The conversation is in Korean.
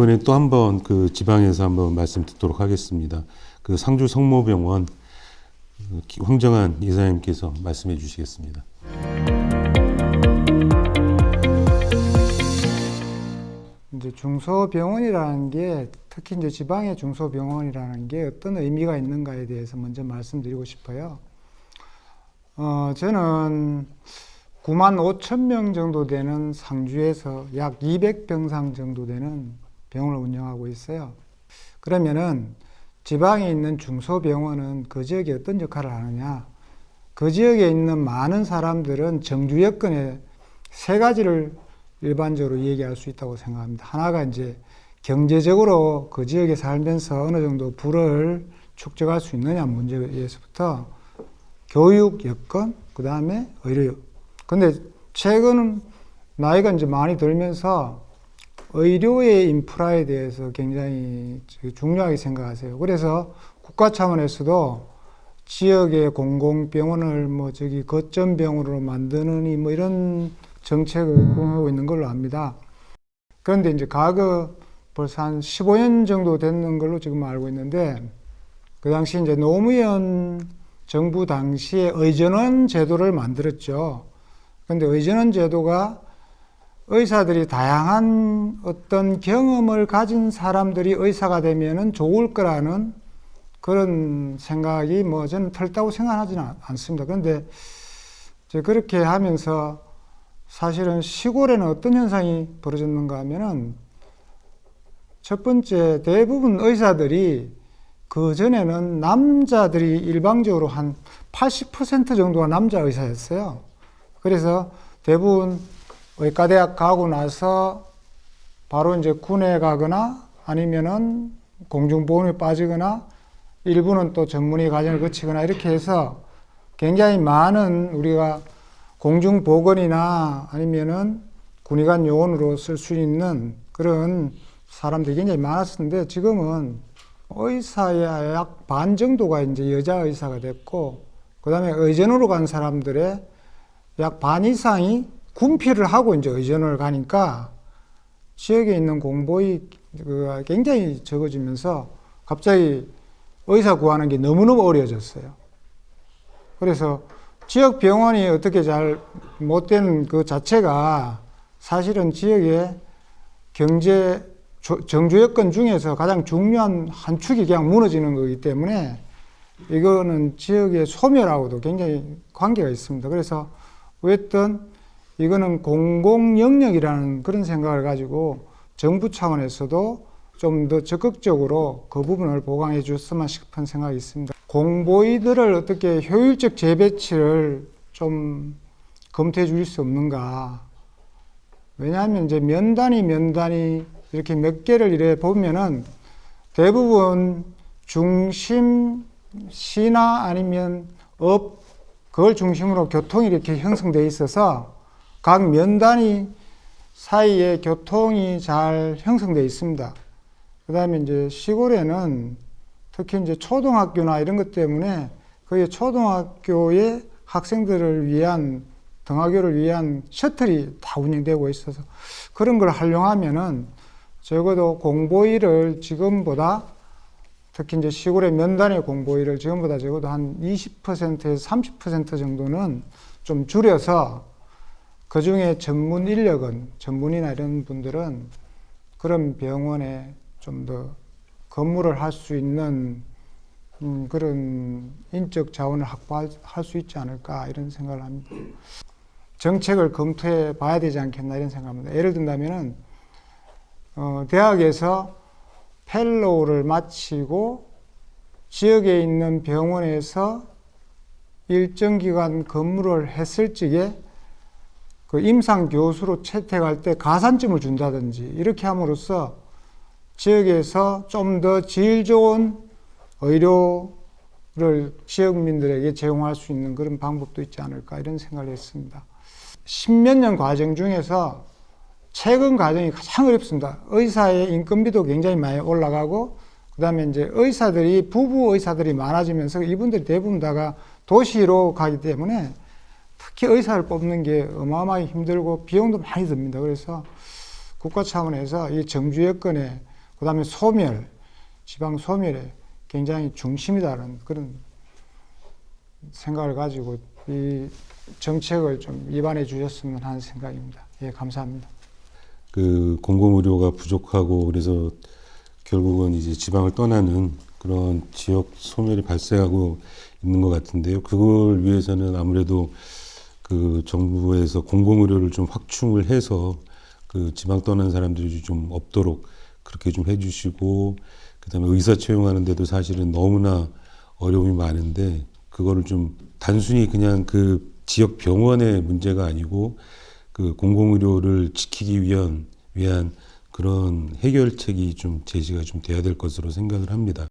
이번에 또 한번 그 지방에서 한번 말씀 듣도록 하겠습니다. 그 상주 성모병원 황정한 이사님께서 말씀해 주시겠습니다. 이제 중소병원이라는 게 특히 이제 지방의 중소병원이라는 게 어떤 의미가 있는가에 대해서 먼저 말씀드리고 싶어요. 저는 9만 5천 명 정도 되는 상주에서 약 200병상 정도 되는 병원을 운영하고 있어요. 그러면은 지방에 있는 중소병원은 그 지역에 어떤 역할을 하느냐? 그 지역에 있는 많은 사람들은 정주 여건에 세 가지를 일반적으로 얘기할 수 있다고 생각합니다. 하나가 이제 경제적으로 그 지역에 살면서 어느 정도 부를 축적할 수 있느냐 문제에서부터 교육 여건, 그 다음에 의료. 근데 최근 나이가 이제 많이 들면서 의료의 인프라에 대해서 굉장히 중요하게 생각하세요. 그래서 국가 차원에서도 지역의 공공병원을 거점병원으로 만드느니 이런 정책을 공하고 있는 걸로 압니다. 그런데 이제 과거 벌써 한 15년 정도 됐는 걸로 지금 알고 있는데, 그 당시 이제 노무현 정부 당시에 의전원 제도를 만들었죠. 그런데 의전원 제도가 의사들이 다양한 어떤 경험을 가진 사람들이 의사가 되면은 좋을 거라는 그런 생각이 저는 틀다고 생각하지는 않습니다. 그런데 이제 그렇게 하면서 사실은 시골에는 어떤 현상이 벌어졌는가 하면은 첫 번째, 대부분 의사들이 그 전에는 남자들이 일방적으로 한 80% 정도가 남자 의사였어요. 그래서 대부분 의과대학 가고 나서 바로 이제 군에 가거나 아니면은 공중보험에 빠지거나 일부는 또 전문의 과정을 거치거나 이렇게 해서 굉장히 많은 우리가 공중보건이나 아니면은 군의관 요원으로 쓸 수 있는 그런 사람들이 굉장히 많았었는데, 지금은 의사의 약 반 정도가 이제 여자 의사가 됐고, 그 다음에 의전으로 간 사람들의 약 반 이상이 군필을 하고 이제 의전을 가니까 지역에 있는 공보가 굉장히 적어지면서 갑자기 의사 구하는 게 너무너무 어려워졌어요. 그래서 지역 병원이 어떻게 잘 못 되는 그 자체가 사실은 지역의 경제 정주 여건 중에서 가장 중요한 한 축이 그냥 무너지는 거기 때문에 이거는 지역의 소멸하고도 굉장히 관계가 있습니다. 그래서 어쨌든 이거는 공공 영역이라는 그런 생각을 가지고 정부 차원에서도 좀 더 적극적으로 그 부분을 보강해 줬으면 싶은 생각이 있습니다. 공보이들을 어떻게 효율적 재배치를 좀 검토해 줄 수 없는가. 왜냐하면 이제 면단위 이렇게 몇 개를 이래 보면은 대부분 중심 시나 아니면 업, 그걸 중심으로 교통이 이렇게 형성되어 있어서 각 면단위 사이에 교통이 잘 형성되어 있습니다. 그 다음에 이제 시골에는 특히 이제 초등학교나 이런 것 때문에 거기 초등학교의 학생들을 위한 등하교를 위한 셔틀이 다 운영되고 있어서 그런 걸 활용하면은 적어도 공보일을 지금보다, 특히 이제 시골의 면단의 공보일을 지금보다 적어도 한 20%에서 30% 정도는 좀 줄여서 그 중에 전문 인력은, 전문의나 이런 분들은 그런 병원에 좀 더 근무를 할 수 있는 그런 인적 자원을 확보할 수 있지 않을까 이런 생각을 합니다. 정책을 검토해 봐야 되지 않겠나 이런 생각합니다. 예를 든다면은 대학에서 펠로우를 마치고 지역에 있는 병원에서 일정 기간 근무를 했을 적에 그 임상 교수로 채택할 때 가산점을 준다든지 이렇게 함으로써 지역에서 좀 더 질 좋은 의료를 지역민들에게 제공할 수 있는 그런 방법도 있지 않을까 이런 생각을 했습니다. 10몇 년 과정 중에서 최근 과정이 가장 어렵습니다. 의사의 인건비도 굉장히 많이 올라가고, 그 다음에 이제 부부 의사들이 많아지면서 이분들이 대부분 다가 도시로 가기 때문에 특히 의사를 뽑는 게 어마어마하게 힘들고 비용도 많이 듭니다. 그래서 국가 차원에서 이 정주 여건에 그다음에 소멸, 지방 소멸에 굉장히 중심이다라는 그런 생각을 가지고 이 정책을 좀 입안해 주셨으면 하는 생각입니다. 예, 감사합니다. 그 공공의료가 부족하고 그래서 결국은 이제 지방을 떠나는 그런 지역 소멸이 발생하고 있는 것 같은데요. 그걸 위해서는 아무래도 그 정부에서 공공의료를 좀 확충을 해서 그 지방 떠나는 사람들이 좀 없도록 그렇게 좀 해주시고, 그다음에 의사 채용하는 데도 사실은 너무나 어려움이 많은데 그거를 좀 단순히 그냥 그 지역 병원의 문제가 아니고 그 공공의료를 지키기 위한 그런 해결책이 좀 제시가 좀 돼야 될 것으로 생각을 합니다.